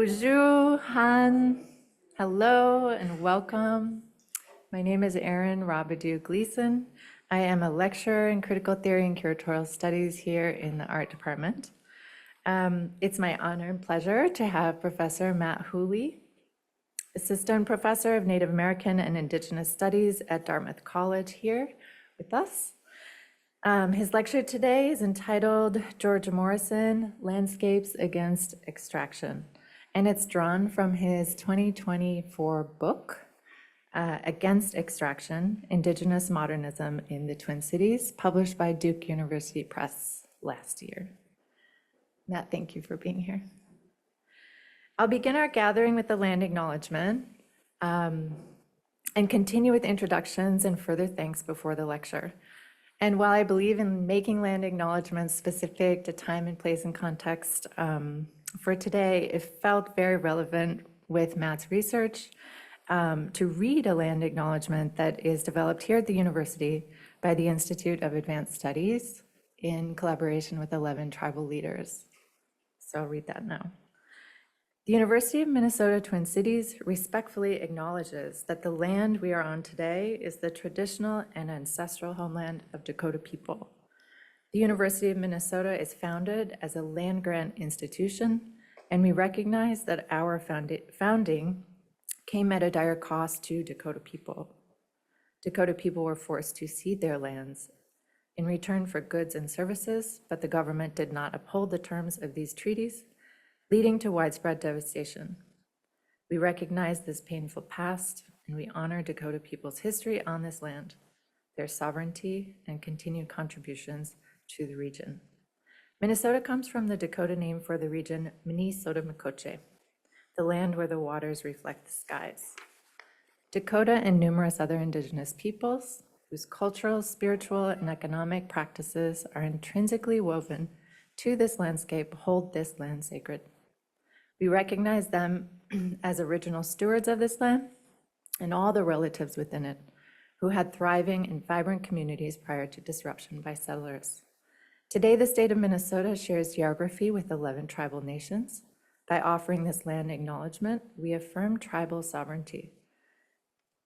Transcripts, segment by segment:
Bonjour, Han. Hello and welcome. My name is Erin Rabadou Gleason. I am a lecturer in critical theory and curatorial studies here in the art department. It's my honor and pleasure to have Professor Matt Hooley, Assistant Professor of Native American and Indigenous Studies at Dartmouth College, here with us. His lecture today is entitled George Morrison, Landscapes Against Extraction, and it's drawn from his 2024 book, Against Extraction, Indigenous Modernism in the Twin Cities, published by Duke University Press last year. Matt, thank you for being here. I'll begin our gathering with the land acknowledgement and continue with introductions and further thanks before the lecture. And while I believe in making land acknowledgements specific to time and place and context, for today, it felt very relevant with Matt's research to read a land acknowledgement that is developed here at the university by the Institute of Advanced Studies in collaboration with 11 tribal leaders. So I'll read that now. The University of Minnesota Twin Cities respectfully acknowledges that the land we are on today is the traditional and ancestral homeland of Dakota people. The University of Minnesota is founded as a land-grant institution, and we recognize that our founding came at a dire cost to Dakota people. Dakota people were forced to cede their lands in return for goods and services, but the government did not uphold the terms of these treaties, leading to widespread devastation. We recognize this painful past, and we honor Dakota people's history on this land, their sovereignty, and continued contributions to the region. Minnesota comes from the Dakota name for the region Minnesota-Micoche, the land where the waters reflect the skies. Dakota and numerous other indigenous peoples, whose cultural, spiritual, and economic practices are intrinsically woven to this landscape, hold this land sacred. We recognize them as original stewards of this land and all the relatives within it who had thriving and vibrant communities prior to disruption by settlers. Today, the state of Minnesota shares geography with 11 tribal nations. By offering this land acknowledgement, we affirm tribal sovereignty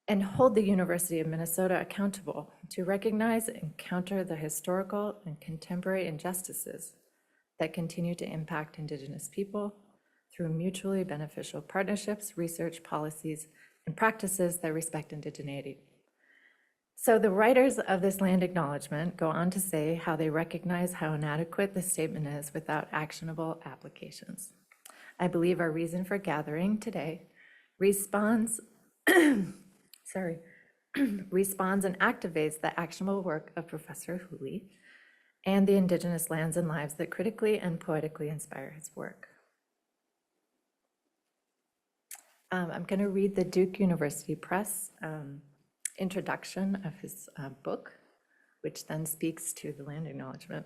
and hold the University of Minnesota accountable to recognize and counter the historical and contemporary injustices that continue to impact Indigenous people through mutually beneficial partnerships, research, policies, and practices that respect indigeneity. So the writers of this land acknowledgement go on to say how they recognize how inadequate this statement is without actionable applications. I believe our reason for gathering today responds and activates the actionable work of Professor Hooley and the Indigenous lands and lives that critically and poetically inspire his work. I'm going to read the Duke University Press introduction of his book, which then speaks to the land acknowledgement.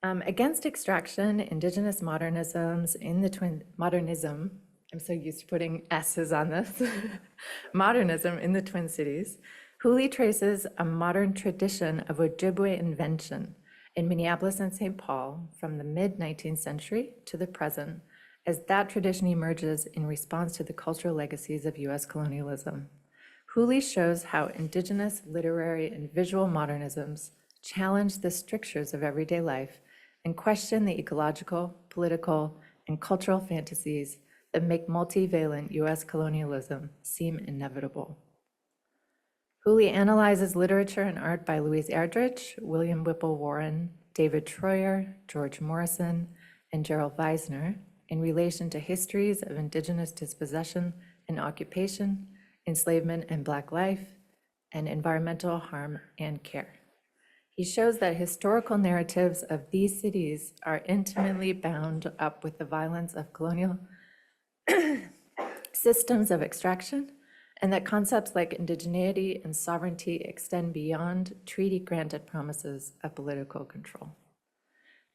Against Extraction, Indigenous Modernisms in the Modernism, I'm so used to putting S's on this, Modernism in the Twin Cities, Hooley traces a modern tradition of Ojibwe invention in Minneapolis and St. Paul from the mid-19th century to the present, as that tradition emerges in response to the cultural legacies of US colonialism. Hooley shows how Indigenous literary and visual modernisms challenge the strictures of everyday life and question the ecological, political, and cultural fantasies that make multivalent US colonialism seem inevitable. Hooley analyzes literature and art by Louise Erdrich, William Whipple Warren, David Treuer, George Morrison, and Gerald Vizenor in relation to histories of Indigenous dispossession and occupation, enslavement and Black life, and environmental harm and care. He shows that historical narratives of these cities are intimately bound up with the violence of colonial systems of extraction, and that concepts like indigeneity and sovereignty extend beyond treaty-granted promises of political control.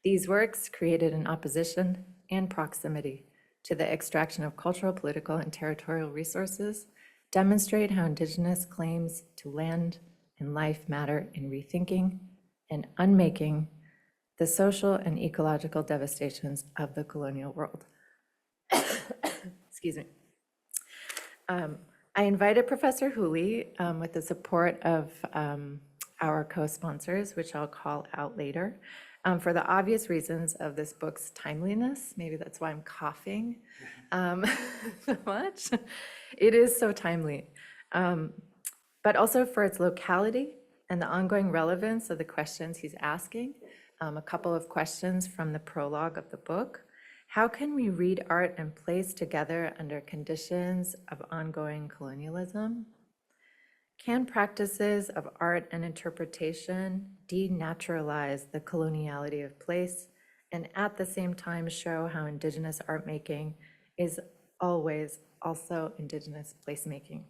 These works, created in opposition and proximity to the extraction of cultural, political, and territorial resources, demonstrate how Indigenous claims to land and life matter in rethinking and unmaking the social and ecological devastations of the colonial world. Excuse me. I invited Professor Hooley with the support of our co-sponsors, which I'll call out later, for the obvious reasons of this book's timeliness. Maybe that's why I'm coughing so much. It is so timely, but also for its locality and the ongoing relevance of the questions he's asking. A couple of questions from the prologue of the book. How can we read art and place together under conditions of ongoing colonialism? Can practices of art and interpretation denaturalize the coloniality of place and at the same time show how Indigenous art making is always also Indigenous placemaking?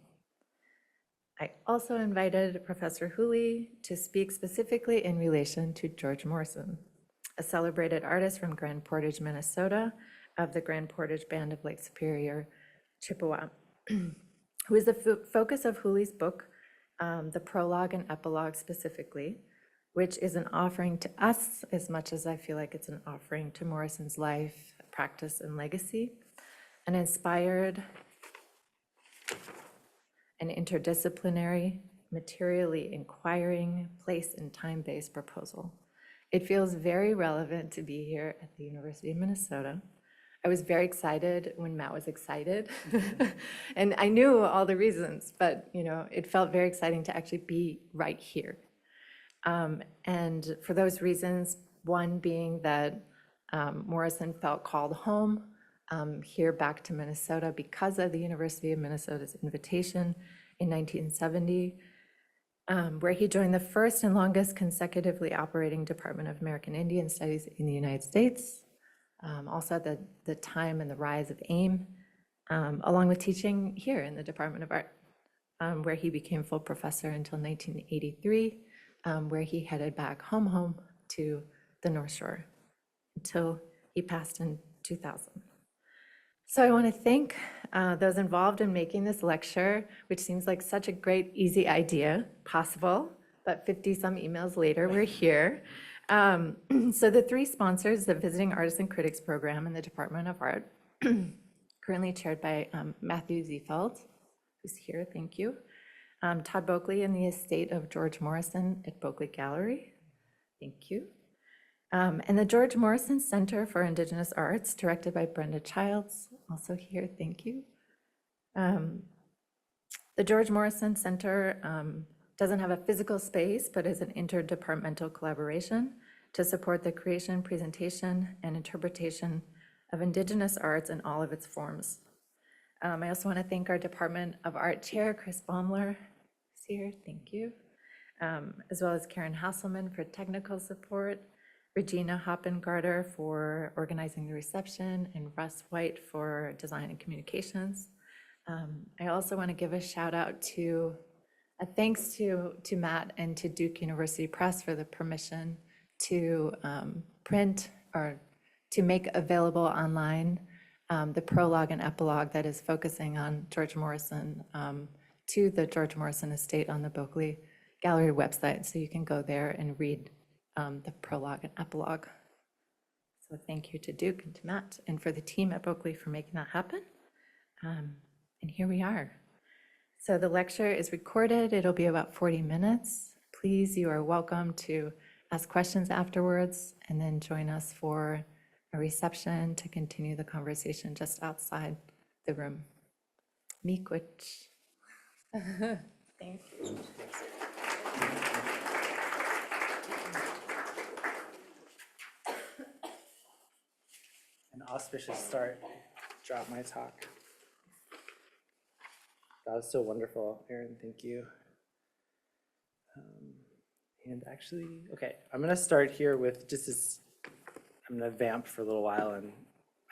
I also invited Professor Hooley to speak specifically in relation to George Morrison, a celebrated artist from Grand Portage, Minnesota, of the Grand Portage Band of Lake Superior, Chippewa, who is the focus of Hooley's book, the prologue and epilogue specifically, which is an offering to us as much as I feel like it's an offering to Morrison's life, practice, and legacy, an inspired and interdisciplinary, materially inquiring, place and time-based proposal. It feels very relevant to be here at the University of Minnesota. I was very excited when Matt was excited. And I knew all the reasons, but it felt very exciting to actually be right here. And for those reasons, one being that Morrison felt called home here back to Minnesota because of the University of Minnesota's invitation in 1970, where he joined the first and longest consecutively operating Department of American Indian Studies in the United States, also at the time and the rise of AIM, along with teaching here in the Department of Art, where he became full professor until 1983, where he headed back home to the North Shore until he passed in 2000. So I want to thank those involved in making this lecture, which seems like such a great, easy idea, possible, but 50-some emails later, we're here. So the three sponsors, the Visiting Artists and Critics Program in the Department of Art, currently chaired by Matthew Ziefeld, who's here, thank you. Todd Boakley and the estate of George Morrison at Boakley Gallery, thank you. And the George Morrison Center for Indigenous Arts, directed by Brenda Childs, also here, thank you. The George Morrison Center doesn't have a physical space, but is an interdepartmental collaboration to support the creation, presentation, and interpretation of Indigenous arts in all of its forms. I also want to thank our Department of Art Chair, Chris Baumler, who's here, thank you, as well as Karen Hasselman for technical support, Regina Hoppengarter for organizing the reception, and Russ White for design and communications. I also want to give a shout out to, thanks to Matt and to Duke University Press for the permission to print or to make available online the prologue and epilogue that is focusing on George Morrison to the George Morrison estate on the Boakley Gallery website. So you can go there and read the prologue and epilogue. So thank you to Duke and to Matt and for the team at Boakley for making that happen. And here we are. So the lecture is recorded. It'll be about 40 minutes. Please, you are welcome to ask questions afterwards and then join us for a reception to continue the conversation just outside the room. Miigwech. Thank you. An auspicious start. Drop my talk. That was so wonderful, Erin. Thank you. And actually, okay, I'm going to start here with just this. I'm going to vamp for a little while, and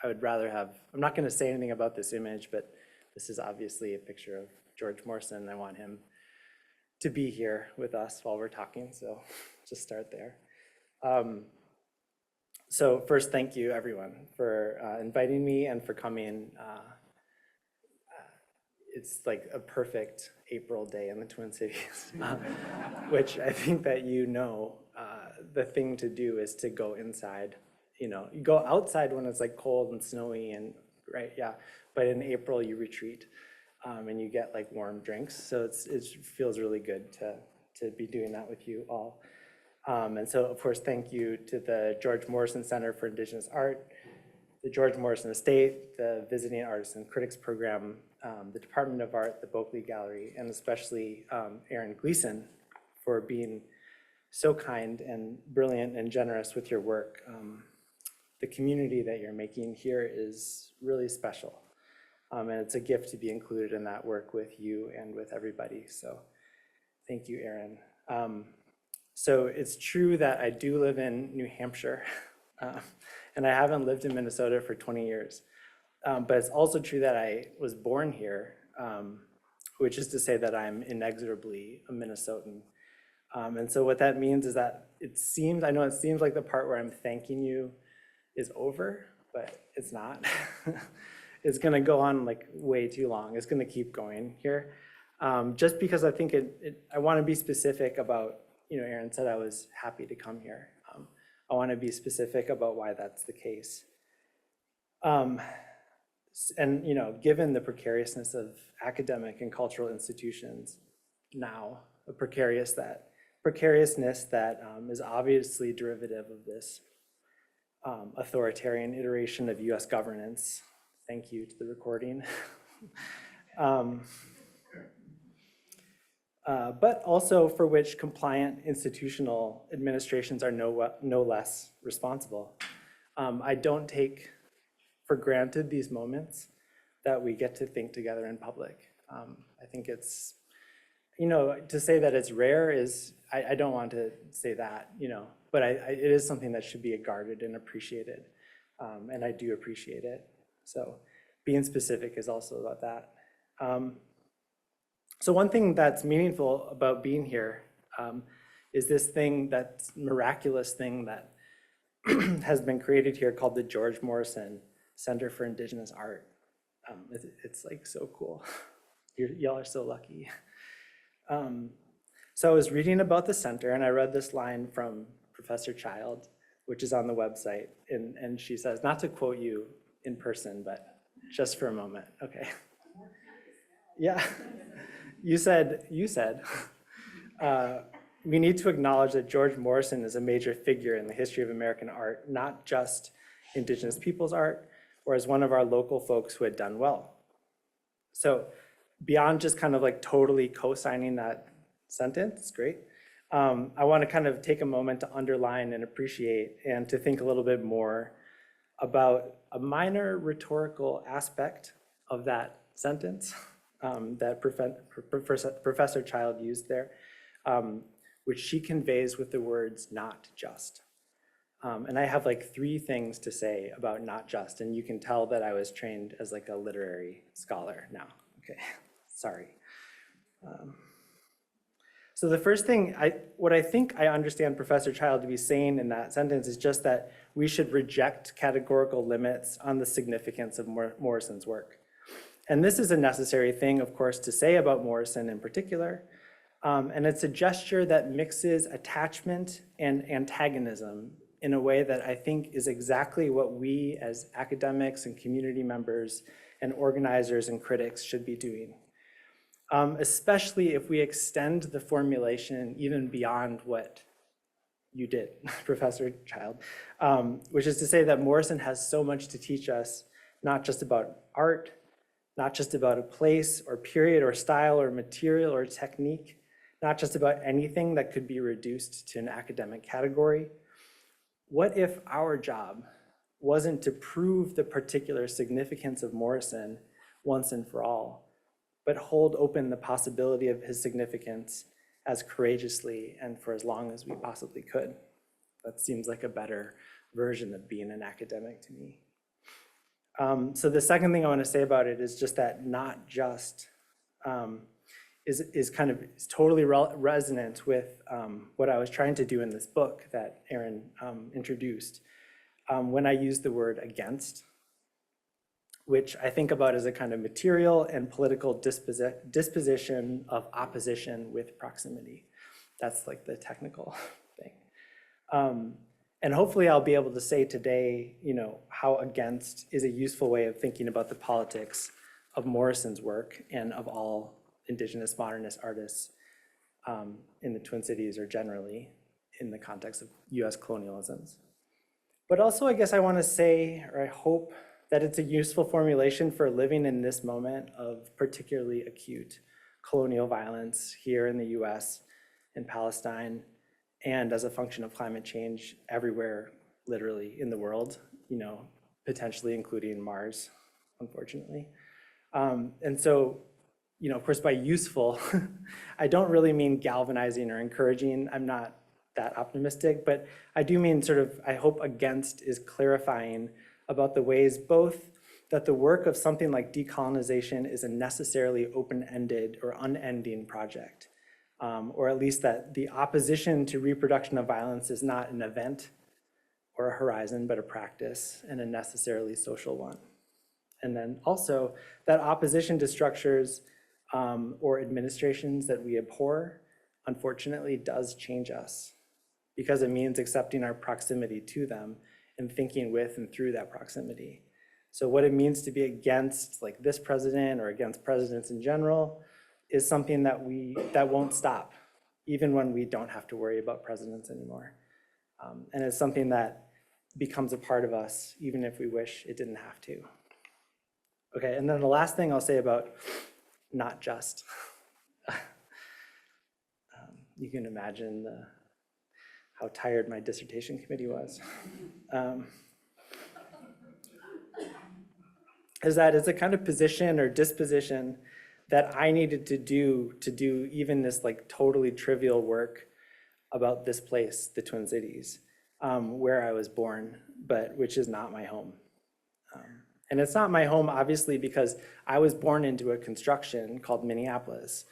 I would rather have, I'm not going to say anything about this image, but this is obviously a picture of George Morrison. I want him to be here with us while we're talking, so just start there. So first, thank you, everyone, for inviting me and for coming. It's like a perfect April day in the Twin Cities, which I think that the thing to do is to go inside. You go outside when it's like cold and snowy and right, yeah. But in April, you retreat and you get like warm drinks. So it feels really good to be doing that with you all. And so, of course, thank you to the George Morrison Center for Indigenous Art, the George Morrison Estate, the Visiting Artists and Critics Program, the Department of Art, the Boakley Gallery, and especially Erin Gleason for being so kind and brilliant and generous with your work. The community that you're making here is really special. And it's a gift to be included in that work with you and with everybody. So thank you, Erin. So it's true that I do live in New Hampshire, and I haven't lived in Minnesota for 20 years. But it's also true that I was born here, which is to say that I'm inexorably a Minnesotan. And so what that means is that I know it seems like the part where I'm thanking you is over, but it's not. It's gonna go on like way too long. It's gonna keep going here. Just because I think I wanna be specific about, Erin said I was happy to come here. I wanna be specific about why that's the case. And given the precariousness of academic and cultural institutions now, a precariousness that is obviously derivative of this authoritarian iteration of US governance. Thank you to the recording. But also for which compliant institutional administrations are no less responsible. I don't take for granted these moments that we get to think together in public. I think it's, to say that it's rare is, I don't want to say that, but it is something that should be guarded and appreciated. And I do appreciate it. So being specific is also about that. So one thing that's meaningful about being here is this miraculous thing that has been created here called the George Morrison Center for Indigenous Art. It's like so cool. Y'all are so lucky. So I was reading about the center and I read this line from Professor Child, which is on the website. And she says, not to quote you in person, but just for a moment, okay. Yeah, you said, we need to acknowledge that George Morrison is a major figure in the history of American art, not just Indigenous peoples' art, or as one of our local folks who had done well. So beyond just kind of like totally co-signing that sentence, great. I want to kind of take a moment to underline and appreciate and to think a little bit more about a minor rhetorical aspect of that sentence that Professor Child used there, which she conveys with the words "not just." And I have like 3 things to say about "not just," and you can tell that I was trained as like a literary scholar now. Okay, sorry. So the first thing, what I think I understand Professor Child to be saying in that sentence is just that we should reject categorical limits on the significance of Morrison's work. And this is a necessary thing, of course, to say about Morrison in particular. And it's a gesture that mixes attachment and antagonism in a way that I think is exactly what we as academics and community members and organizers and critics should be doing. Especially if we extend the formulation even beyond what you did, Professor Child, which is to say that Morrison has so much to teach us, not just about art, not just about a place or period or style or material or technique, not just about anything that could be reduced to an academic category. What if our job wasn't to prove the particular significance of Morrison once and for all, but hold open the possibility of his significance as courageously and for as long as we possibly could? That seems like a better version of being an academic to me. So the second thing I want to say about it is just that not just is totally resonant with what I was trying to do in this book that Erin introduced when I used the word against, which I think about as a kind of material and political disposition of opposition with proximity. That's like the technical thing. And hopefully I'll be able to say today, how against is a useful way of thinking about the politics of Morrison's work and of all Indigenous modernist artists in the Twin Cities or generally in the context of US colonialisms. But also, I guess I want to say, or I hope, that it's a useful formulation for living in this moment of particularly acute colonial violence here in the US, in Palestine, and as a function of climate change everywhere, literally, in the world, potentially including Mars, unfortunately. And so, of course, by useful, I don't really mean galvanizing or encouraging. I'm not that optimistic, but I do mean I hope against is clarifying about the ways both that the work of something like decolonization is a necessarily open-ended or unending project, or at least that the opposition to reproduction of violence is not an event or a horizon, but a practice and a necessarily social one. And then also that opposition to structures or administrations that we abhor, unfortunately, does change us because it means accepting our proximity to them and thinking with and through that proximity. So what it means to be against like this president or against presidents in general is something that won't stop, even when we don't have to worry about presidents anymore. And it's something that becomes a part of us, even if we wish it didn't have to. Okay, and then the last thing I'll say about not just. You can imagine how tired my dissertation committee was. Is that it's a kind of position or disposition that I needed to do even this like totally trivial work about this place, the Twin Cities, where I was born, but which is not my home. And it's not my home, obviously, because I was born into a construction called Minneapolis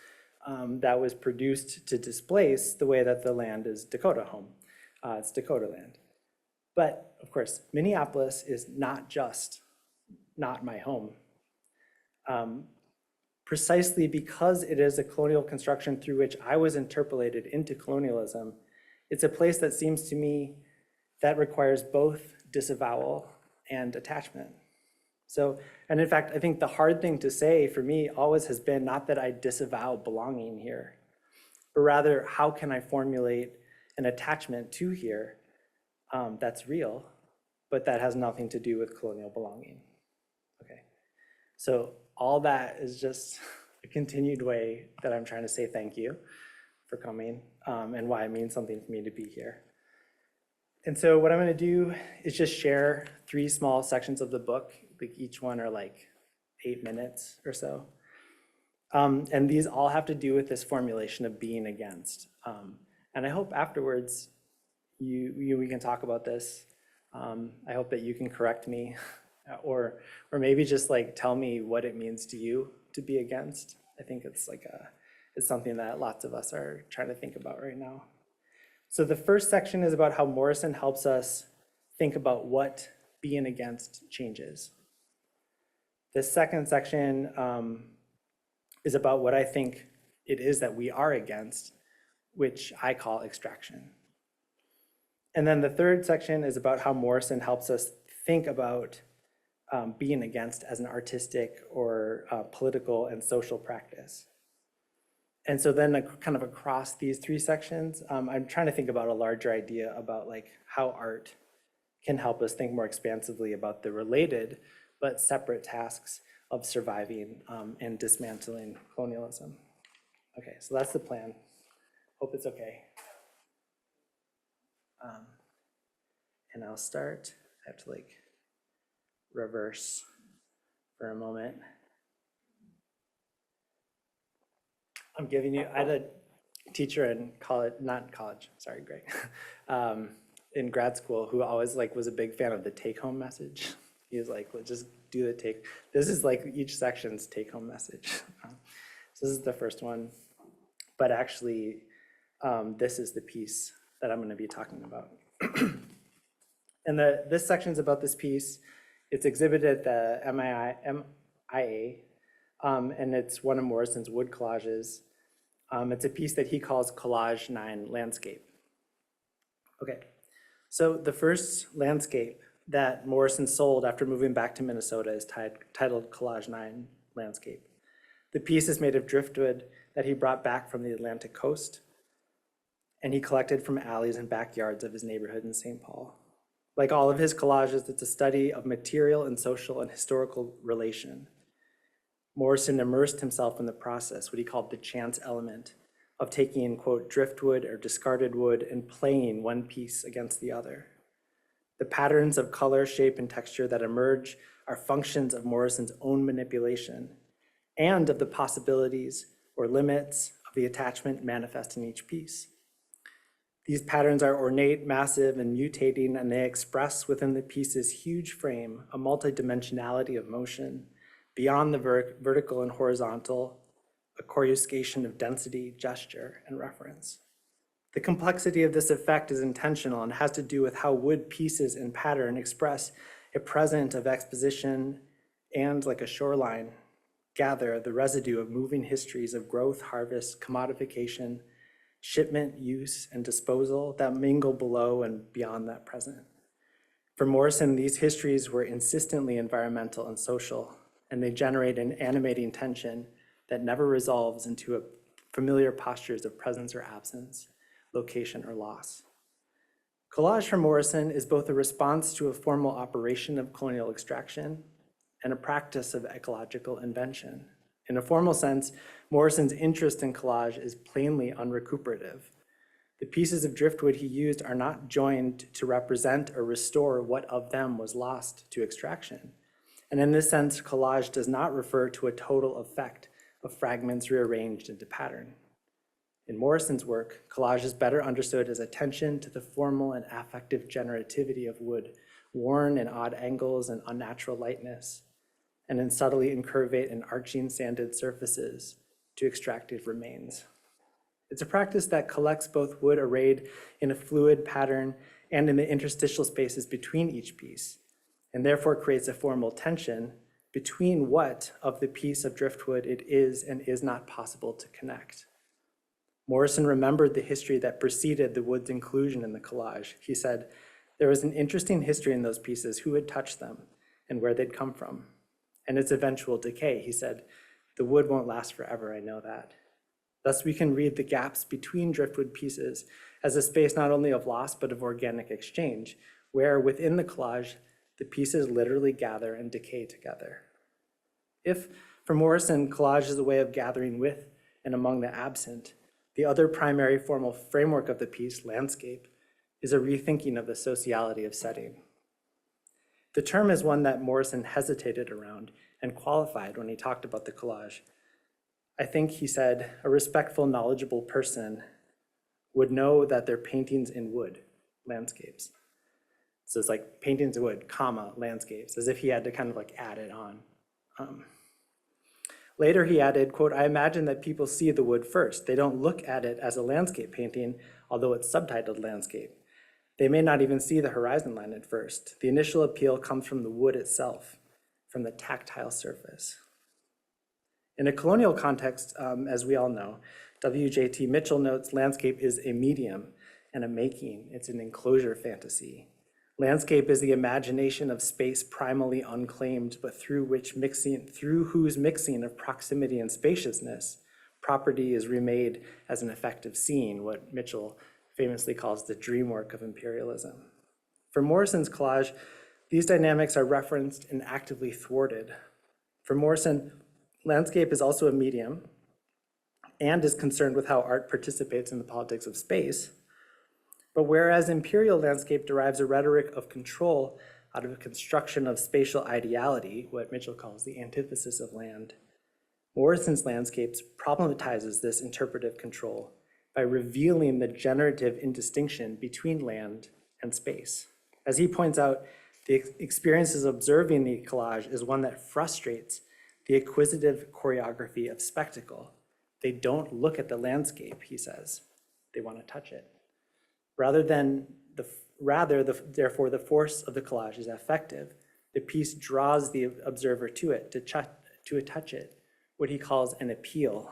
that was produced to displace the way that the land is Dakota home. It's Dakota land. But of course, Minneapolis is not just not my home. Precisely because it is a colonial construction through which I was interpolated into colonialism, it's a place that seems to me that requires both disavowal and attachment. So, and in fact, I think the hard thing to say for me always has been not that I disavow belonging here, but rather how can I formulate an attachment to here that's real, but that has nothing to do with colonial belonging. Okay, so all that is just a continued way that I'm trying to say thank you for coming and why it means something for me to be here. And so what I'm going to do is just share 3 small sections of the book. Like each one are like 8 minutes or so. And these all have to do with this formulation of being against. And I hope afterwards we can talk about this. I hope that you can correct me or maybe just like tell me what it means to you to be against. I think it's it's something that lots of us are trying to think about right now. So the first section is about how Morrison helps us think about what being against changes. The second section is about what I think it is that we are against, which I call extraction. And then the third section is about how Morrison helps us think about being against as an artistic or political and social practice. And so then kind of across these 3 sections, I'm trying to think about a larger idea about like how art can help us think more expansively about the related but separate tasks of surviving and dismantling colonialism. Okay, so that's the plan. Hope it's okay. And I'll start. I have to like reverse for a moment. I'm giving you, I had a teacher in college, not college, sorry, Greg, in grad school who always like was a big fan of the take-home message. He was like, let's just do the take. This is like each section's take-home message. So this is the first one, but actually this is the piece that I'm gonna be talking about. And this section's about this piece. It's exhibited at the MIA, and it's one of Morrison's wood collages. It's a piece that he calls Collage 9 Landscape. Okay, So the first landscape that Morrison sold after moving back to Minnesota is titled Collage 9 Landscape. The piece is made of driftwood that he brought back from the Atlantic coast, and he collected from alleys and backyards of his neighborhood in St. Paul. Like all of his collages, it's a study of material and social and historical relation. Morrison immersed himself in the process, what he called the chance element, of taking, quote, driftwood or discarded wood and playing one piece against the other. The patterns of color, shape, and texture that emerge are functions of Morrison's own manipulation and of the possibilities or limits of the attachment manifest in each piece. These patterns are ornate, massive, and mutating, and they express within the piece's huge frame a multidimensionality of motion, beyond the vertical and horizontal, a coruscation of density, gesture, and reference. The complexity of this effect is intentional and has to do with how wood pieces and pattern express a present of exposition and, like a shoreline, gather the residue of moving histories of growth, harvest, commodification, shipment, use, and disposal that mingle below and beyond that present. For Morrison, these histories were insistently environmental and social, and they generate an animating tension that never resolves into familiar postures of presence or absence, location or loss. Collage for Morrison is both a response to a formal operation of colonial extraction and a practice of ecological invention. In a formal sense, Morrison's interest in collage is plainly unrecuperative. The pieces of driftwood he used are not joined to represent or restore what of them was lost to extraction. And in this sense, collage does not refer to a total effect of fragments rearranged into pattern. In Morrison's work, collage is better understood as attention to the formal and affective generativity of wood, worn in odd angles and unnatural lightness, and in subtly incurvate and arching sanded surfaces to extractive remains. It's a practice that collects both wood arrayed in a fluid pattern and in the interstitial spaces between each piece, and therefore creates a formal tension between what of the piece of driftwood it is and is not possible to connect. Morrison remembered the history that preceded the wood's inclusion in the collage. He said, there was an interesting history in those pieces, who had touched them and where they'd come from. And its eventual decay, he said, the wood won't last forever, I know that. Thus, we can read the gaps between driftwood pieces as a space not only of loss, but of organic exchange, where within the collage, the pieces literally gather and decay together. If, for Morrison, collage is a way of gathering with and among the absent, the other primary formal framework of the piece, landscape, is a rethinking of the sociality of setting. The term is one that Morrison hesitated around and qualified when he talked about the collage. I think he said, a respectful, knowledgeable person would know that they're paintings in wood, landscapes. So it's like paintings in wood, comma, landscapes, as if he had to kind of like add it on. Later he added, quote, I imagine that people see the wood first. They don't look at it as a landscape painting, although it's subtitled landscape. They may not even see the horizon line at first. The initial appeal comes from the wood itself, from the tactile surface. In a colonial context, as we all know, W.J.T. Mitchell notes landscape is a medium and a making. It's an enclosure fantasy. Landscape is the imagination of space primally unclaimed, but through whose mixing of proximity and spaciousness, property is remade as an effective scene, what Mitchell famously calls the dream work of imperialism. For Morrison's collage, these dynamics are referenced and actively thwarted. For Morrison, landscape is also a medium and is concerned with how art participates in the politics of space. But whereas imperial landscape derives a rhetoric of control out of a construction of spatial ideality, what Mitchell calls the antithesis of land, Morrison's landscapes problematizes this interpretive control by revealing the generative indistinction between land and space. As he points out, the experiences observing the collage is one that frustrates the acquisitive choreography of spectacle. They don't look at the landscape, he says. They want to touch it. Therefore, the force of the collage is affective. The piece draws the observer to it, to touch it, what he calls an appeal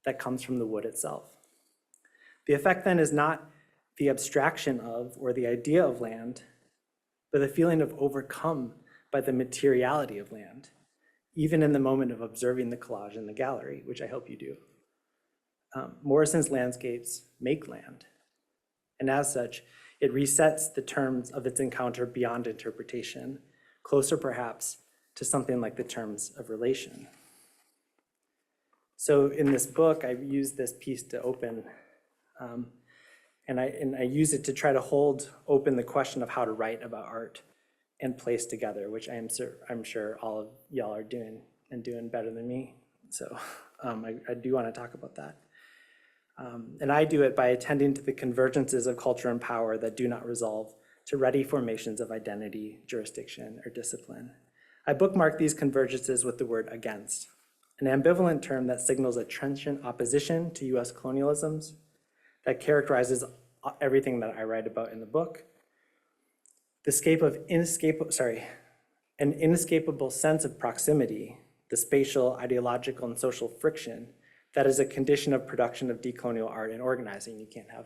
that comes from the wood itself. The effect then is not the abstraction of, or the idea of land, but the feeling of overcome by the materiality of land, even in the moment of observing the collage in the gallery, which I hope you do. Morrison's landscapes make land, and as such, it resets the terms of its encounter beyond interpretation, closer perhaps to something like the terms of relation. So in this book, I used this piece to open, and I use it to try to hold open the question of how to write about art and place together, which I'm sure all of y'all are doing and doing better than me. So I do want to talk about that. And I do it by attending to the convergences of culture and power that do not resolve to ready formations of identity, jurisdiction, or discipline. I bookmark these convergences with the word against, an ambivalent term that signals a trenchant opposition to US colonialisms that characterizes everything that I write about in the book. An inescapable sense of proximity, the spatial, ideological, and social friction that is a condition of production of decolonial art and organizing. You can't have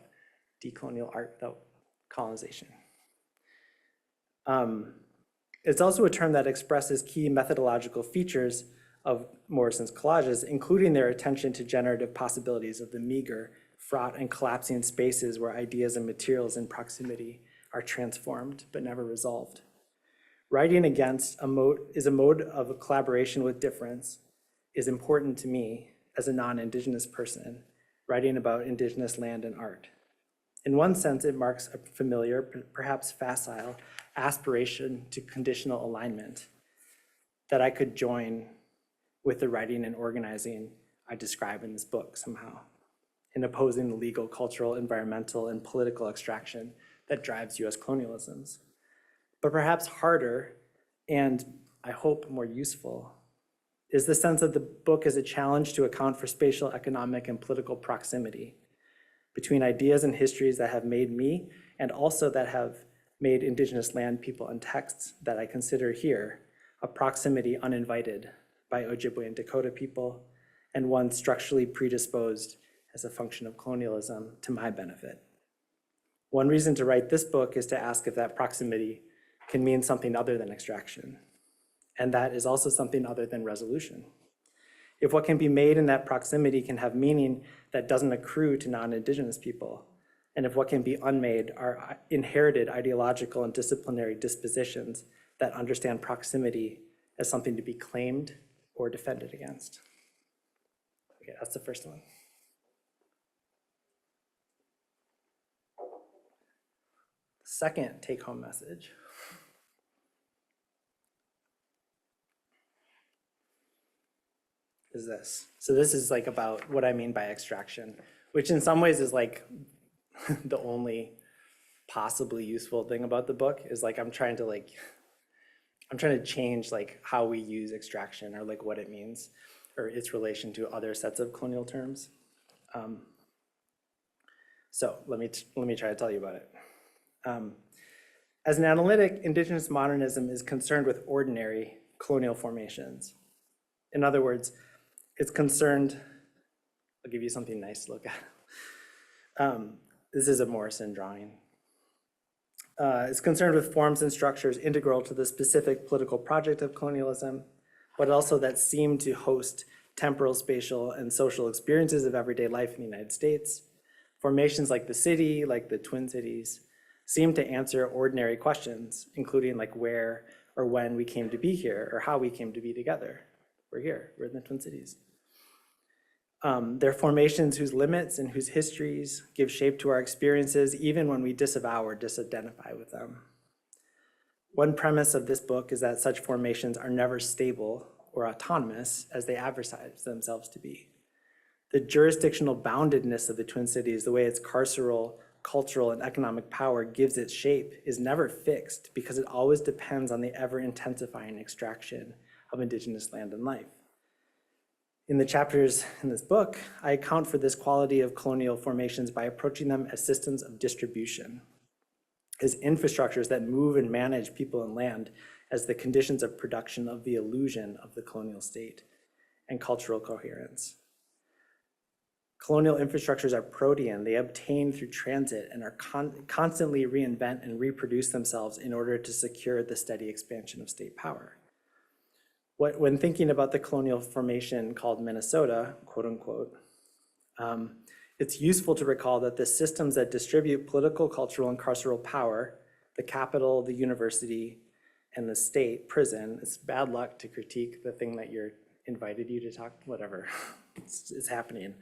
decolonial art without colonization. It's also a term that expresses key methodological features of Morrison's collages, including their attention to generative possibilities of the meager, fraught, and collapsing spaces where ideas and materials in proximity are transformed but never resolved. Writing against is a mode of collaboration with difference is important to me as a non-Indigenous person, writing about Indigenous land and art. In one sense, it marks a familiar, perhaps facile, aspiration to conditional alignment that I could join with the writing and organizing I describe in this book somehow, in opposing the legal, cultural, environmental, and political extraction that drives US colonialisms. But perhaps harder, and I hope more useful, is the sense of the book as a challenge to account for spatial, economic, and political proximity between ideas and histories that have made me, and also that have made Indigenous land, people, and texts that I consider here a proximity uninvited by Ojibwe and Dakota people, and one structurally predisposed as a function of colonialism to my benefit. One reason to write this book is to ask if that proximity can mean something other than extraction, and that is also something other than resolution. If what can be made in that proximity can have meaning that doesn't accrue to non-Indigenous people, and if what can be unmade are inherited ideological and disciplinary dispositions that understand proximity as something to be claimed or defended against. Okay, that's the first one. Second take-home message. Is this. So this is like about what I mean by extraction, which in some ways is like the only possibly useful thing about the book is like I'm trying to change like how we use extraction or like what it means or its relation to other sets of colonial terms. So let me try to tell you about it. As an analytic, Indigenous modernism is concerned with ordinary colonial formations. In other words, it's concerned, I'll give you something nice to look at. This is a Morrison drawing. It's concerned with forms and structures integral to the specific political project of colonialism, but also that seem to host temporal, spatial, and social experiences of everyday life in the United States. Formations like the city, like the Twin Cities, seem to answer ordinary questions, including like where or when we came to be here or how we came to be together. We're here, we're in the Twin Cities. They're formations whose limits and whose histories give shape to our experiences even when we disavow or disidentify with them. One premise of this book is that such formations are never stable or autonomous as they advertise themselves to be. The jurisdictional boundedness of the Twin Cities, the way its carceral, cultural, and economic power gives it shape, is never fixed because it always depends on the ever-intensifying extraction of Indigenous land and life. In the chapters in this book, I account for this quality of colonial formations by approaching them as systems of distribution, as infrastructures that move and manage people and land as the conditions of production of the illusion of the colonial state and cultural coherence. Colonial infrastructures are protean. They obtain through transit and are constantly reinvent and reproduce themselves in order to secure the steady expansion of state power. When thinking about the colonial formation called Minnesota, quote unquote, it's useful to recall that the systems that distribute political, cultural, and carceral power, the capital, the university, and the state, prison, it's bad luck to critique the thing that you're invited you to talk, whatever, it's happening.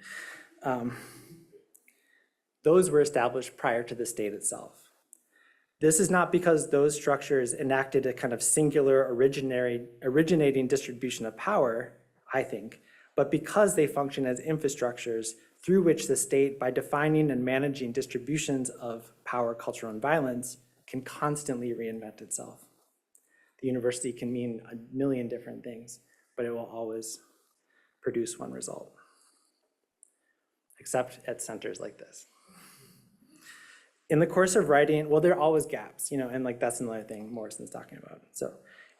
Those were established prior to the state itself. This is not because those structures enacted a kind of singular originating distribution of power, I think, but because they function as infrastructures through which the state, by defining and managing distributions of power, culture, and violence, can constantly reinvent itself. The university can mean a million different things, but it will always produce one result, except at centers like this. In the course of writing, well, there are always gaps, and like that's another thing Morrison's talking about. So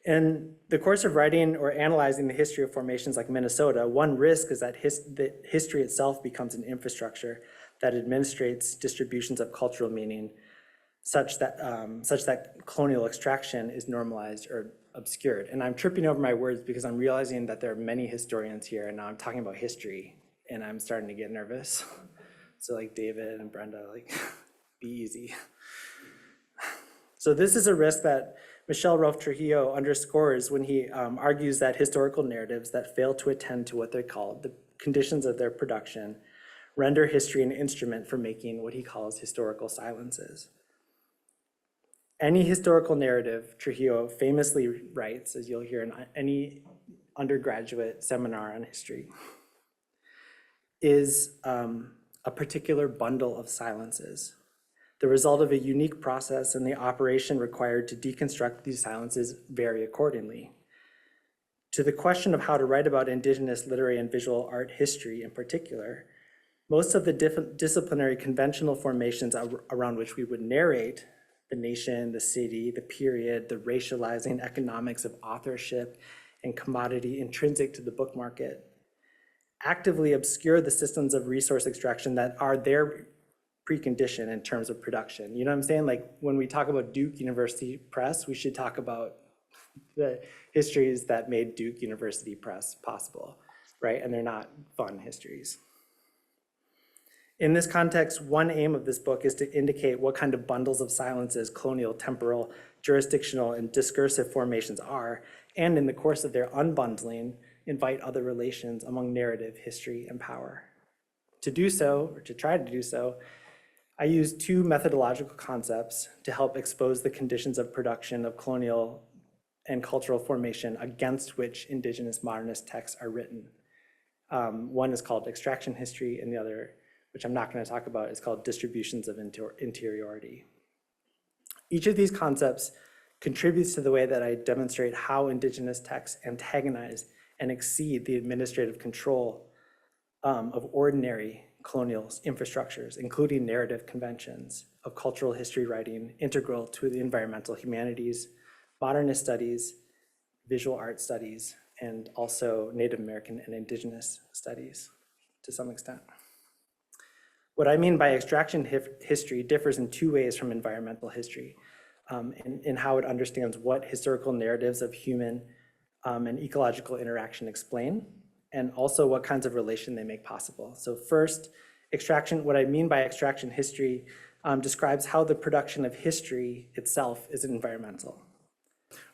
in the course of writing or analyzing the history of formations like Minnesota, one risk is that history itself becomes an infrastructure that administrates distributions of cultural meaning such that colonial extraction is normalized or obscured. And I'm tripping over my words because I'm realizing that there are many historians here, and now I'm talking about history, and I'm starting to get nervous. So like David and Brenda, like, be easy. So this is a risk that Michel Rolfe-Trujillo underscores when he argues that historical narratives that fail to attend to what they call the conditions of their production render history an instrument for making what he calls historical silences. Any historical narrative, Trujillo famously writes, as you'll hear in any undergraduate seminar on history, is a particular bundle of silences, the result of a unique process, and the operation required to deconstruct these silences vary accordingly. To the question of how to write about Indigenous literary and visual art history in particular, most of the disciplinary conventional formations around which we would narrate the nation, the city, the period, the racializing economics of authorship and commodity intrinsic to the book market, actively obscure the systems of resource extraction that are their precondition in terms of production. You know what I'm saying? Like when we talk about Duke University Press, we should talk about the histories that made Duke University Press possible, right? And they're not fun histories. In this context, one aim of this book is to indicate what kind of bundles of silences colonial, temporal, jurisdictional, and discursive formations are, and in the course of their unbundling, invite other relations among narrative, history, and power. To do so, or to try to do so, I use two methodological concepts to help expose the conditions of production of colonial and cultural formation against which Indigenous modernist texts are written. One is called extraction history, and the other, which I'm not going to talk about, is called distributions of interiority. Each of these concepts contributes to the way that I demonstrate how Indigenous texts antagonize and exceed the administrative control of ordinary colonial infrastructures, including narrative conventions of cultural history writing integral to the environmental humanities, modernist studies, visual art studies, and also Native American and Indigenous studies to some extent. What I mean by extraction history differs in two ways from environmental history in how it understands what historical narratives of human and ecological interaction explain, and also what kinds of relation they make possible. So first, what I mean by extraction history describes how the production of history itself is environmental.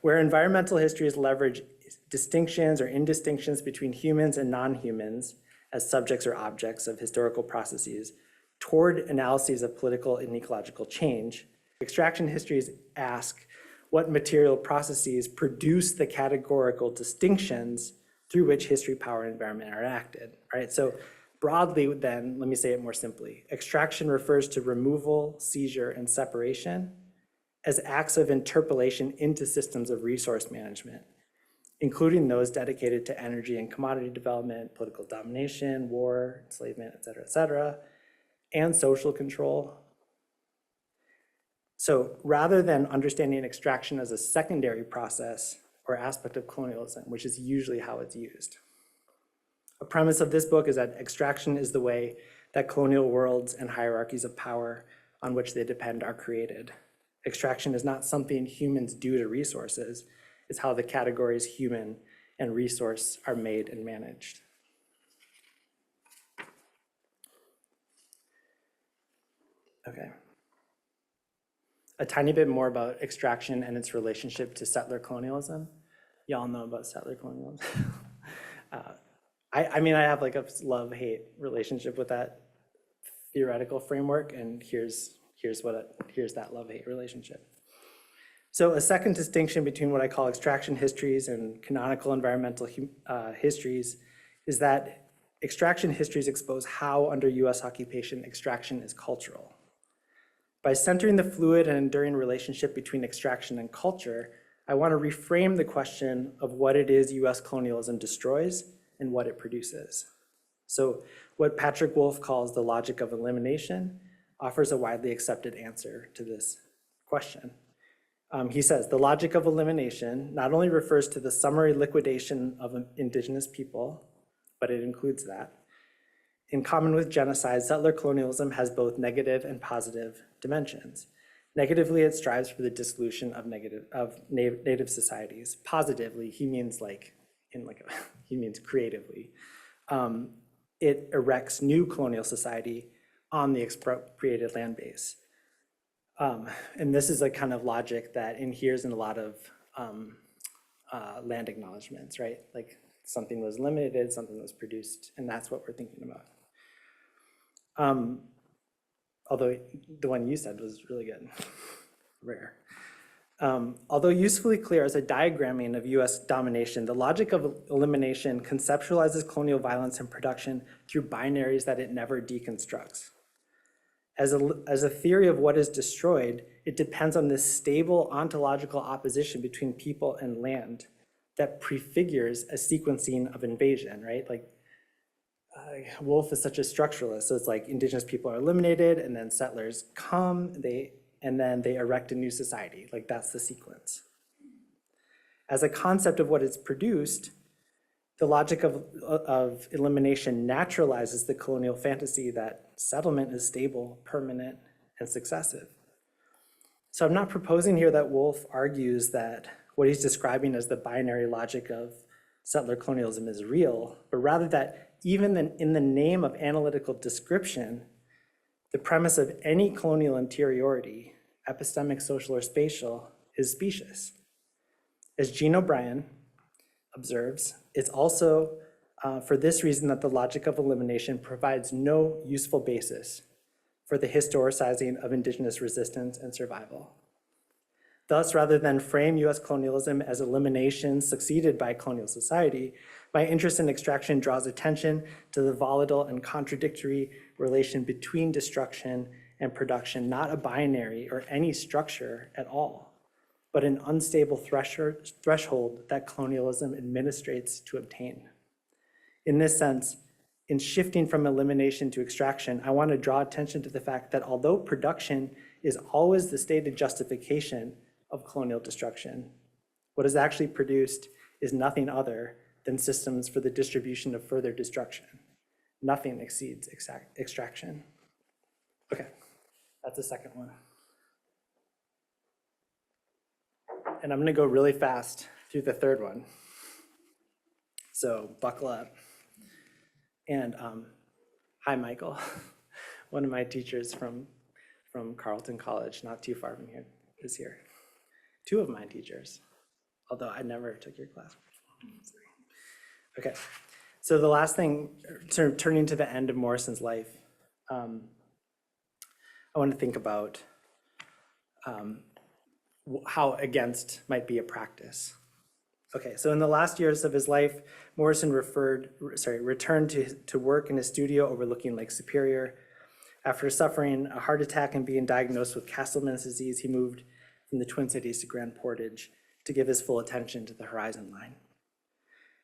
Where environmental histories leverage distinctions or indistinctions between humans and non-humans as subjects or objects of historical processes toward analyses of political and ecological change, extraction histories ask what material processes produce the categorical distinctions through which history, power, and environment are acted, right? So broadly then, let me say it more simply. Extraction refers to removal, seizure, and separation as acts of interpolation into systems of resource management, including those dedicated to energy and commodity development, political domination, war, enslavement, et cetera, and social control. So rather than understanding extraction as a secondary process or aspect of colonialism, which is usually how it's used. A premise of this book is that extraction is the way that colonial worlds and hierarchies of power on which they depend are created. Extraction is not something humans do to resources, it's how the categories human and resource are made and managed. Okay. A tiny bit more about extraction and its relationship to settler colonialism. Y'all know about settler colonialism. I mean, I have like a love-hate relationship with that theoretical framework, and here's that love-hate relationship. So a second distinction between what I call extraction histories and canonical environmental histories is that extraction histories expose how, under US occupation, extraction is cultural. By centering the fluid and enduring relationship between extraction and culture, I want to reframe the question of what it is US colonialism destroys and what it produces. So what Patrick Wolfe calls the logic of elimination offers a widely accepted answer to this question. He says, the logic of elimination not only refers to the summary liquidation of indigenous people, but it includes that. In common with genocide, settler colonialism has both negative and positive dimensions. Negatively, it strives for the dissolution of native societies. Positively, he means he means creatively. It erects new colonial society on the expropriated land base. And this is a kind of logic that inheres in a lot of land acknowledgements, right? Like something was eliminated, something was produced, and that's what we're thinking about. Although the one you said was really good, rare. Although usefully clear as a diagramming of US domination, the logic of elimination conceptualizes colonial violence and production through binaries that it never deconstructs. As a theory of what is destroyed, it depends on this stable ontological opposition between people and land that prefigures a sequencing of invasion, right? Like Wolfe is such a structuralist, so it's like indigenous people are eliminated and then settlers come, and then they erect a new society, like that's the sequence. As a concept of what is produced, the logic of elimination naturalizes the colonial fantasy that settlement is stable, permanent, and successive. So I'm not proposing here that Wolfe argues that what he's describing as the binary logic of settler colonialism is real, but rather that even in the name of analytical description, the premise of any colonial interiority, epistemic, social, or spatial, is specious. As Jean O'Brien observes, it's also for this reason that the logic of elimination provides no useful basis for the historicizing of indigenous resistance and survival. Thus, rather than frame US colonialism as elimination succeeded by colonial society, my interest in extraction draws attention to the volatile and contradictory relation between destruction and production, not a binary or any structure at all, but an unstable threshold that colonialism administrates to obtain. In this sense, in shifting from elimination to extraction, I want to draw attention to the fact that although production is always the stated justification of colonial destruction, what is actually produced is nothing other than systems for the distribution of further destruction. Nothing exceeds extraction. Okay, that's the second one. And I'm gonna go really fast through the third one. So buckle up. And hi, Michael, one of my teachers from Carleton College, not too far from here, is here. Two of my teachers, although I never took your class. Okay, so the last thing, sort of turning to the end of Morrison's life, I want to think about how against might be a practice. Okay, so in the last years of his life, Morrison returned to work in his studio overlooking Lake Superior. After suffering a heart attack and being diagnosed with Castleman's disease, he moved from the Twin Cities to Grand Portage to give his full attention to the horizon line.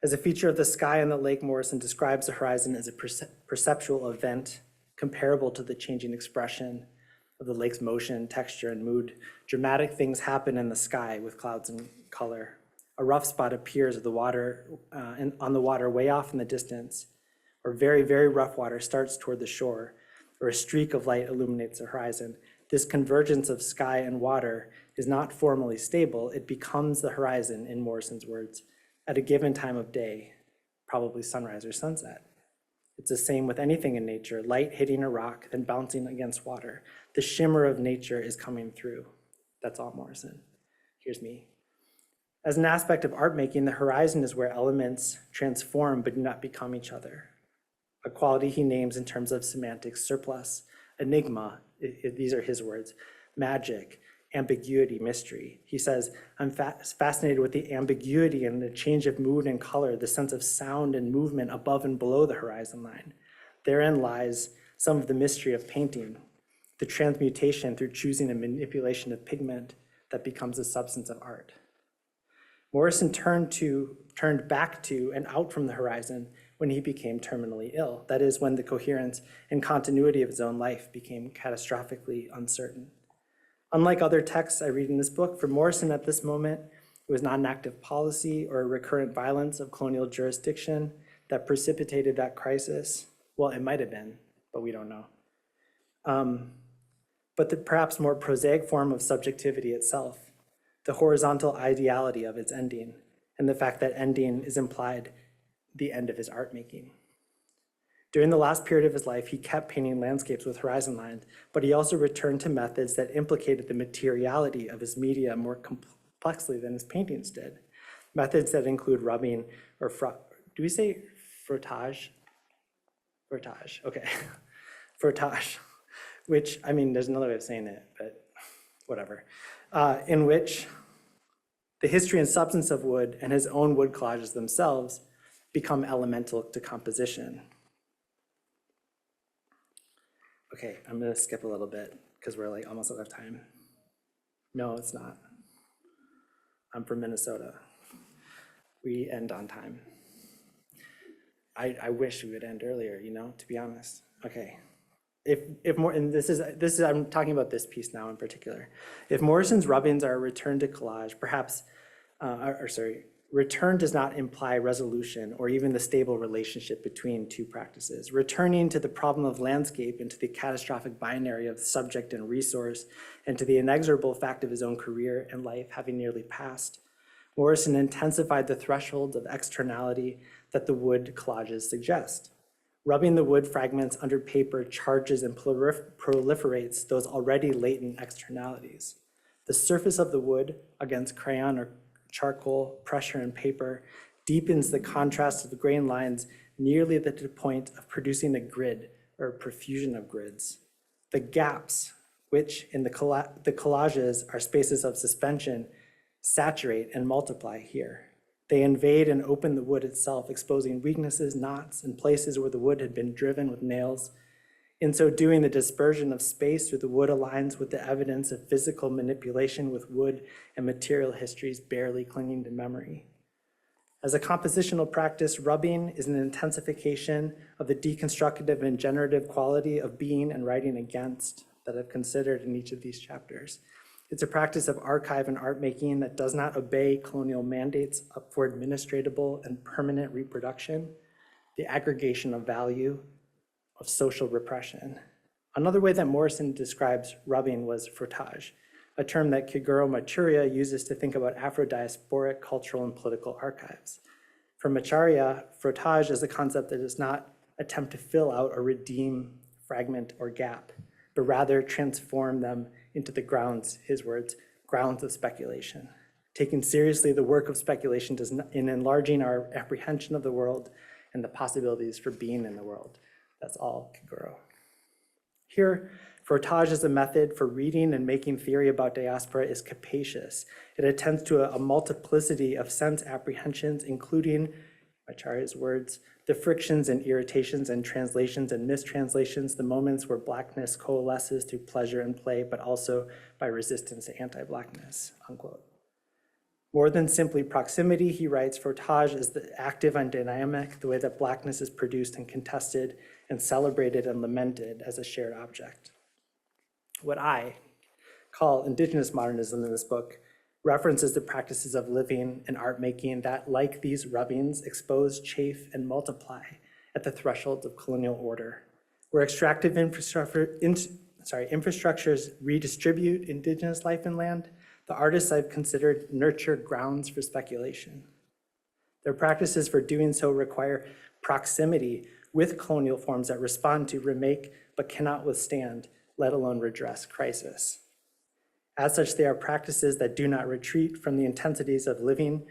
As a feature of the sky and the lake, Morrison describes the horizon as a perceptual event comparable to the changing expression of the lake's motion, texture, and mood. Dramatic things happen in the sky with clouds and color. A rough spot appears on the water way off in the distance, or very, very rough water starts toward the shore, or a streak of light illuminates the horizon. This convergence of sky and water is not formally stable. It becomes the horizon, in Morrison's words, at a given time of day, probably sunrise or sunset. It's the same with anything in nature, light hitting a rock, then bouncing against water. The shimmer of nature is coming through. That's all Morrison. Here's me. As an aspect of art making, the horizon is where elements transform but do not become each other. A quality he names in terms of semantic surplus, enigma, these are his words, magic, ambiguity, mystery. He says, I'm fascinated with the ambiguity and the change of mood and color, the sense of sound and movement above and below the horizon line. Therein lies some of the mystery of painting, the transmutation through choosing and manipulation of pigment that becomes the substance of art. Morrison turned back to and out from the horizon when he became terminally ill. That is, when the coherence and continuity of his own life became catastrophically uncertain. Unlike other texts I read in this book, for Morrison at this moment, it was not an active policy or a recurrent violence of colonial jurisdiction that precipitated that crisis. Well, it might have been, but we don't know. But the perhaps more prosaic form of subjectivity itself, the horizontal ideality of its ending, and the fact that ending is implied the end of his art making. During the last period of his life, he kept painting landscapes with horizon lines, but he also returned to methods that implicated the materiality of his media more complexly than his paintings did. Methods that include rubbing or do we say frottage? Frottage, okay. Frottage, which, I mean, there's another way of saying it, but whatever. In which the history and substance of wood and his own wood collages themselves become elemental to composition. Okay, I'm gonna skip a little bit because we're like almost out of time. No, it's not. I'm from Minnesota. We end on time. I wish we would end earlier, you know, to be honest. Okay. If more, and this is I'm talking about this piece now in particular. If Morrison's rubbings are a return to collage, perhaps, return does not imply resolution or even the stable relationship between two practices. Returning to the problem of landscape and to the catastrophic binary of subject and resource and to the inexorable fact of his own career and life having nearly passed, Morrison intensified the thresholds of externality that the wood collages suggest. Rubbing the wood fragments under paper charges and proliferates those already latent externalities. The surface of the wood against crayon or charcoal, pressure, and paper deepens the contrast of the grain lines nearly to the point of producing a grid or a profusion of grids. The gaps, which in the collages are spaces of suspension, saturate and multiply here. They invade and open the wood itself, exposing weaknesses, knots, and places where the wood had been driven with nails. In so doing, the dispersion of space through the wood aligns with the evidence of physical manipulation with wood and material histories barely clinging to memory. As a compositional practice, rubbing is an intensification of the deconstructive and generative quality of being and writing against that I've considered in each of these chapters. It's a practice of archive and art making that does not obey colonial mandates for administratable and permanent reproduction, the aggregation of value, of social repression. Another way that Morrison describes rubbing was frottage, a term that Kiguro Machuria uses to think about Afro-diasporic cultural and political archives. For Machuria, frottage is a concept that does not attempt to fill out or redeem fragment or gap, but rather transform them into the grounds, his words, grounds of speculation. Taking seriously the work of speculation in enlarging our apprehension of the world and the possibilities for being in the world. That's all Kiguro. Here, frottage as a method for reading and making theory about diaspora is capacious. It attends to a multiplicity of sense apprehensions, including, Macharia's words, the frictions and irritations and translations and mistranslations, the moments where Blackness coalesces through pleasure and play, but also by resistance to anti-Blackness, unquote. More than simply proximity, he writes, frottage is the active and dynamic, the way that Blackness is produced and contested and celebrated and lamented as a shared object. What I call Indigenous Modernism in this book references the practices of living and art making that, like these rubbings, expose, chafe, and multiply at the thresholds of colonial order. where extractive infrastructures redistribute indigenous life and land, the artists I've considered nurture grounds for speculation. Their practices for doing so require proximity with colonial forms that respond to, remake, but cannot withstand, let alone redress crisis. As such, they are practices that do not retreat from the intensities of living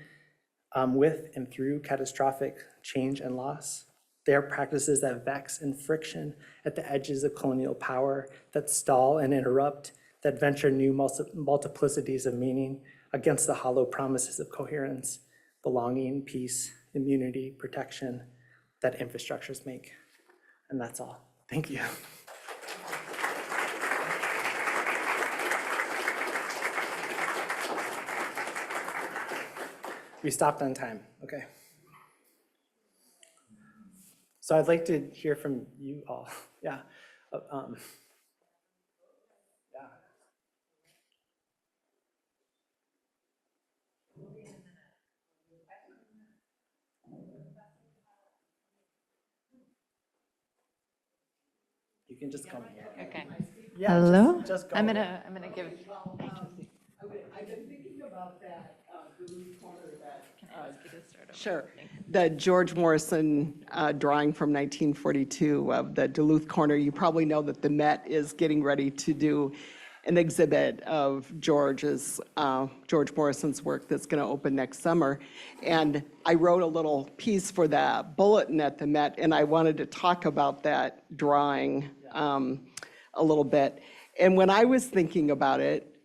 with and through catastrophic change and loss. They are practices that vex and friction at the edges of colonial power, that stall and interrupt, that venture new multiplicities of meaning against the hollow promises of coherence, belonging, peace, immunity, protection that infrastructures make. And that's all. Thank you. We stopped on time. Okay. So I'd like to hear from you all. Yeah. Yeah. You can just come here. Okay. Yeah, Hello? Just go. I'm gonna give. I've been thinking about that Duluth corner that. Started. Sure. The George Morrison drawing from 1942 of the Duluth corner. You probably know that the Met is getting ready to do an exhibit of George Morrison's work that's going to open next summer. And I wrote a little piece for the bulletin at the Met, and I wanted to talk about that drawing a little bit. And when I was thinking about it,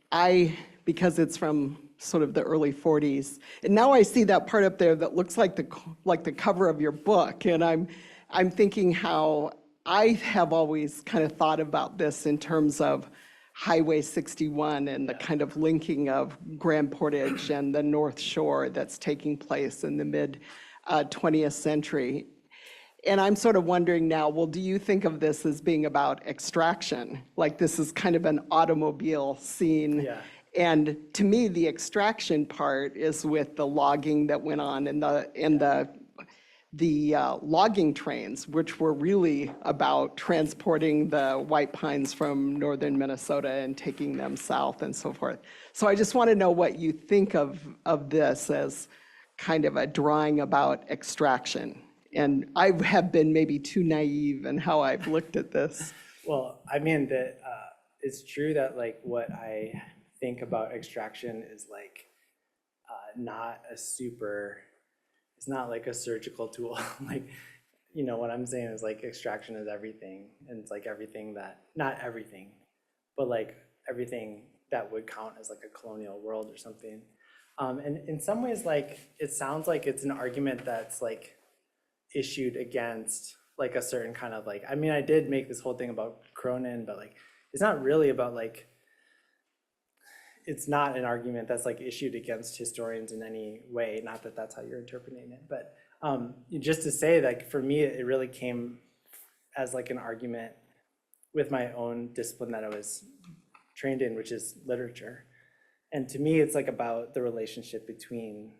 because it's from sort of the early 40s, and now I see that part up there that looks like the cover of your book, and I'm thinking how I have always kind of thought about this in terms of Highway 61 and the kind of linking of Grand Portage and the North Shore that's taking place in the mid-20th century. And I'm sort of wondering now, well, do you think of this as being about extraction? Like this is kind of an automobile scene. Yeah. And to me, the extraction part is with the logging that went on in the logging trains, which were really about transporting the white pines from northern Minnesota and taking them south and so forth. So I just want to know what you think of this as kind of a drawing about extraction. And I have been maybe too naive in how I've looked at this. Well, I mean, it's true that like what I think about extraction is like it's not like a surgical tool. Like, you know, what I'm saying is like extraction is everything. And it's like everything that, not everything, but like everything that would count as like a colonial world or something. And in some ways, like, it sounds like it's an argument that's like issued against like a certain kind of like, I mean, I did make this whole thing about Cronin, but like, it's not really about like, it's not an argument that's like issued against historians in any way, not that that's how you're interpreting it, but just to say like, for me, it really came as like an argument with my own discipline that I was trained in, which is literature. And to me, it's like about the relationship between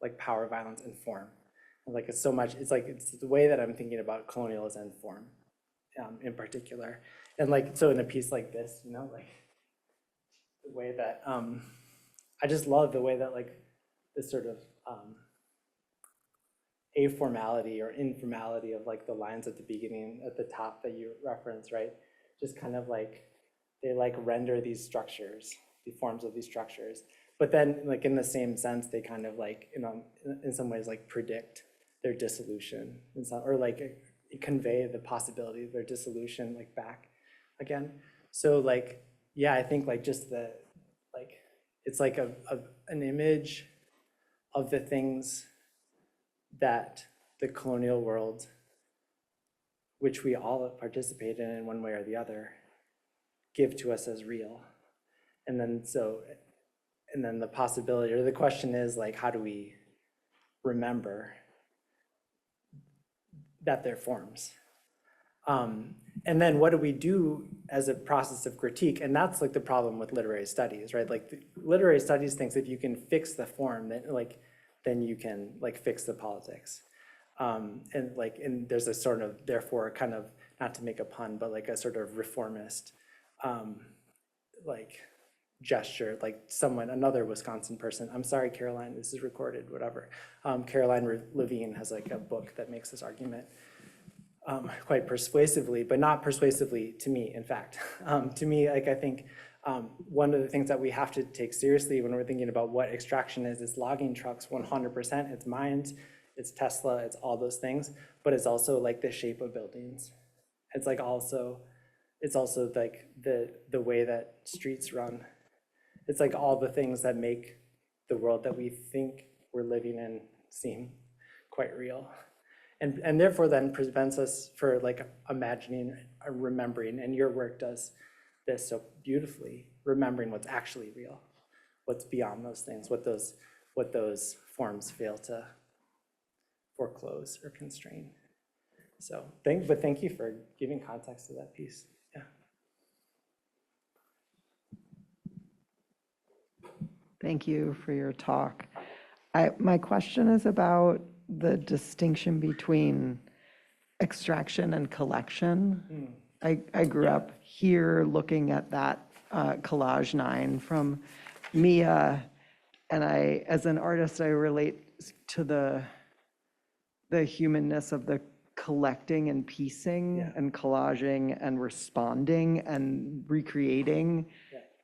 like power, violence, and form. And like it's so much, it's like, it's the way that I'm thinking about colonialism and form in particular. And like, so in a piece like this, you know, like the way that, I just love the way that like this sort of aformality or informality of like the lines at the beginning, at the top that you reference, right? Just kind of like, they like render these structures, the forms of these structures. But then like in the same sense, they kind of like, you know, in some ways like predict their dissolution in some, or like convey the possibility of their dissolution like back again. So like, yeah, I think like just the, like, it's like an image of the things that the colonial world, which we all participate in one way or the other, give to us as real. And then the possibility, or the question is like, how do we remember that they're forms? And then what do we do as a process of critique? And that's like the problem with literary studies, right? Like literary studies thinks if you can fix the form, then you can like fix the politics. And there's a sort of, therefore, kind of not to make a pun, but like a sort of reformist, like gesture, like another Wisconsin person. I'm sorry, Caroline, this is recorded, whatever. Caroline Levine has like a book that makes this argument quite persuasively, but not persuasively to me, in fact. To me, like I think one of the things that we have to take seriously when we're thinking about what extraction is logging trucks 100%, it's mines, it's Tesla, it's all those things, but it's also like the shape of buildings. It's also like the way that streets run. It's like all the things that make the world that we think we're living in seem quite real. And therefore then prevents us for like imagining or remembering, and your work does this so beautifully, remembering what's actually real, what's beyond those things, what those forms fail to foreclose or constrain. So thank you for giving context to that piece. Yeah. Thank you for your talk. My question is about the distinction between extraction and collection. I grew up here looking at that collage 9 from Mia, and as an artist, I relate to the humanness of the collecting and piecing and collaging and responding and recreating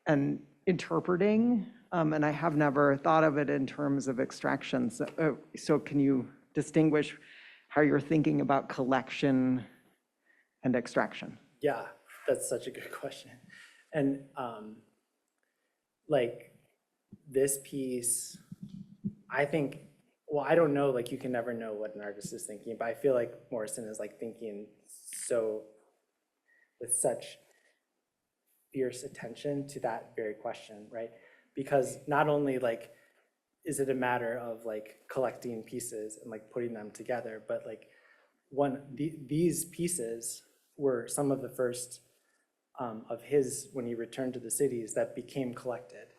and interpreting. And I have never thought of it in terms of extraction. So can you distinguish how you're thinking about collection and extraction? Yeah, that's such a good question. And like this piece, I think, well, I don't know, like you can never know what an artist is thinking, but I feel like Morrison is like thinking so with such fierce attention to that very question, right? Because not only like, is it a matter of like collecting pieces and like putting them together, but like these pieces were some of the first of his, when he returned to the cities, that became collected.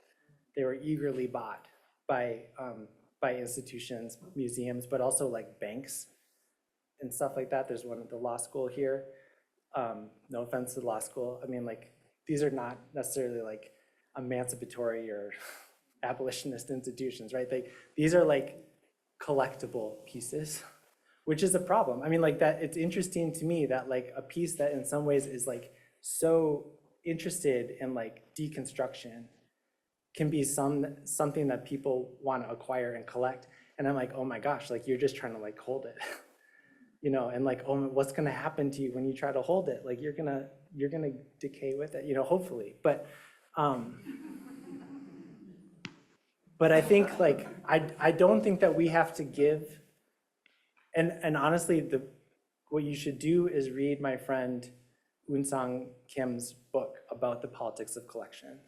They were eagerly bought by institutions, museums, but also like banks and stuff like that. There's one at the law school here. No offense to the law school. I mean, like, these are not necessarily like emancipatory or abolitionist institutions, right? These are like collectible pieces, which is a problem. I mean, like that, it's interesting to me that like a piece that in some ways is like so interested in like deconstruction can be something that people want to acquire and collect. And I'm like, oh my gosh, like you're just trying to like hold it, you know, and like, oh, what's gonna happen to you when you try to hold it? Like you're gonna decay with it, you know, hopefully. But I think like, I don't think that we have to give, and honestly, what you should do is read my friend Eun-Sang Kim's book about the politics of collection,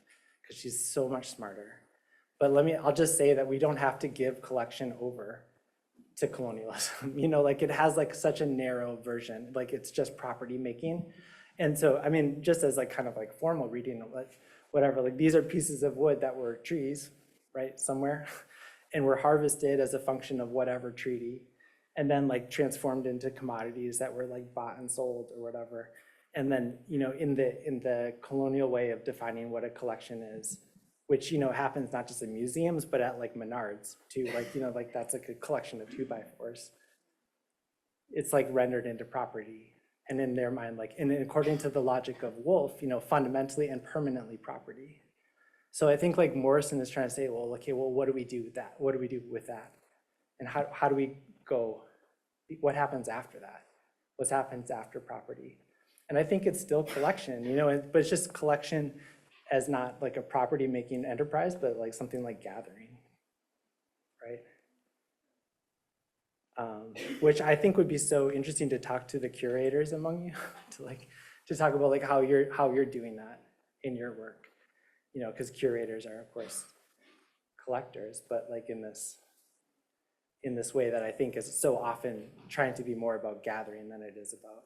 because she's so much smarter. But I'll just say that we don't have to give collection over to colonialism. You know, like it has like such a narrow version, like it's just property making. And so, I mean, just as like kind of like formal reading, like whatever, like these are pieces of wood that were trees, right, somewhere, and were harvested as a function of whatever treaty, and then like transformed into commodities that were like bought and sold or whatever. And then, you know, in the colonial way of defining what a collection is, which, you know, happens not just in museums, but at like Menards too, like, you know, like that's like a collection of 2x4s. It's like rendered into property. And in their mind, like, and according to the logic of Wolff, you know, fundamentally and permanently property. So I think like Morrison is trying to say, well, okay, well, what do we do with that? What do we do with that? And how do we go, what happens after that? What happens after property? And I think it's still collection, you know, but it's just collection as not like a property making enterprise, but like something like gathering, right? Which I think would be so interesting to talk to the curators among you, to talk about like how you're doing that in your work, you know, because curators are of course collectors, but like in this way that I think is so often trying to be more about gathering than it is about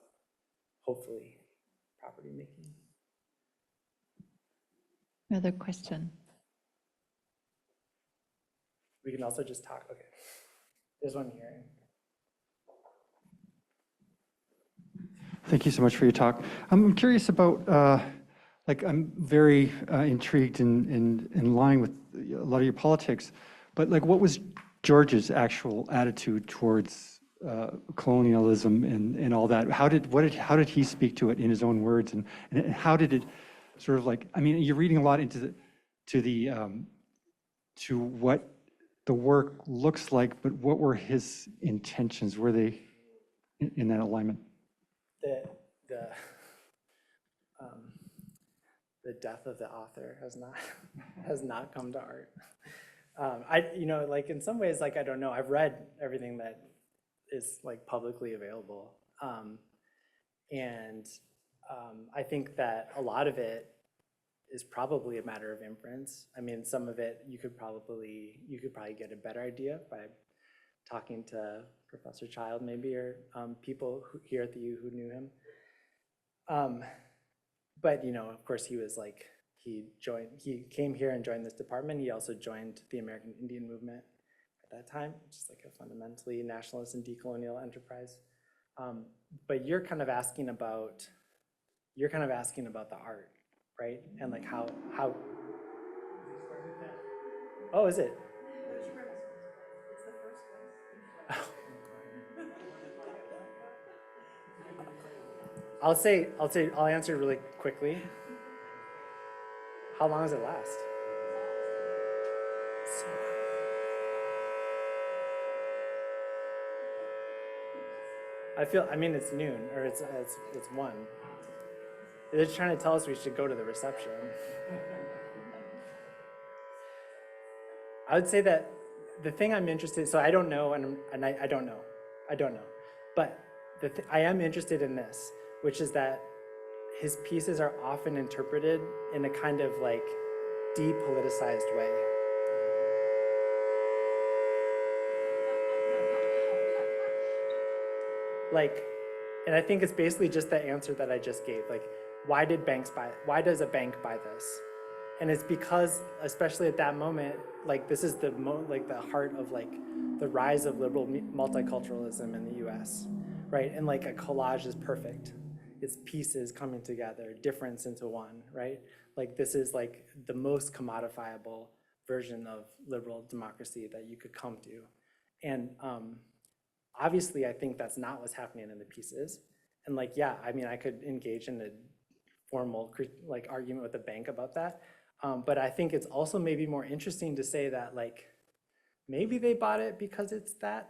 hopefully property making. Another question. We can also just talk, okay. There's one here. Thank you so much for your talk. I'm curious about, like, I'm very intrigued and in line with a lot of your politics, but like, what was George's actual attitude towards colonialism and all that? How did he speak to it in his own words, and how did it sort of like? I mean, you're reading a lot into to what the work looks like, but what were his intentions? Were they in that alignment? The death of the author has not come to art. Like in some ways, like I don't know. I've read everything that is like publicly available, and I think that a lot of it is probably a matter of inference. I mean, some of it you could probably get a better idea by talking to Professor Child maybe, or people here at the U who knew him. But of course, he was like, he came here and joined this department. He also joined the American Indian movement at that time, which is like a fundamentally nationalist and decolonial enterprise. But you're kind of asking about the art, right? And like how oh, is it? I'll answer really quickly. How long does it last? I mean, it's noon, or it's 1. They're trying to tell us we should go to the reception. I would say that the thing I'm interested, so I don't know, and I don't know, but I am interested in this, which is that his pieces are often interpreted in a kind of like depoliticized way. Like, and I think it's basically just the answer that I just gave. Like, why does a bank buy this? And it's because, especially at that moment, like this is the heart of like the rise of liberal multiculturalism in the US, right? And like a collage is perfect. It's pieces coming together, difference into one, right? Like this is like the most commodifiable version of liberal democracy that you could come to. And obviously, I think that's not what's happening in the pieces. And like, yeah, I mean, I could engage in a formal like argument with the bank about that. But I think it's also maybe more interesting to say that like, maybe they bought it because it's that,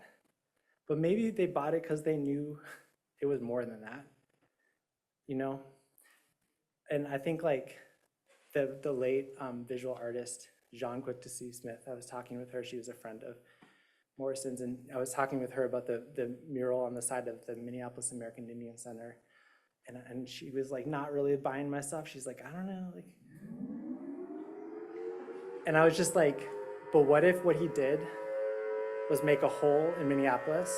but maybe they bought it because they knew it was more than that, And I think like the late visual artist, Jean Quictesy Smith, I was talking with her, she was a friend of Morrison's, and I was talking with her about the mural on the side of the Minneapolis American Indian Center, and she was like not really buying my stuff. She's like, I don't know, like, and I was just like, but what if what he did was make a hole in Minneapolis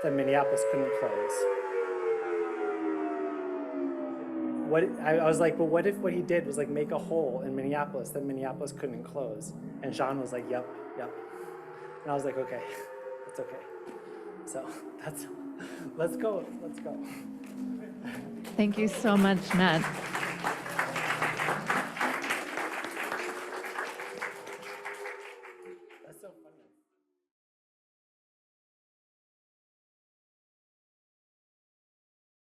that Minneapolis couldn't close? I was like, but what if what he did was like make a hole in Minneapolis that Minneapolis couldn't close? And Jean was like, yep. And I was like, okay, that's okay. So let's go. Thank you so much, Matt.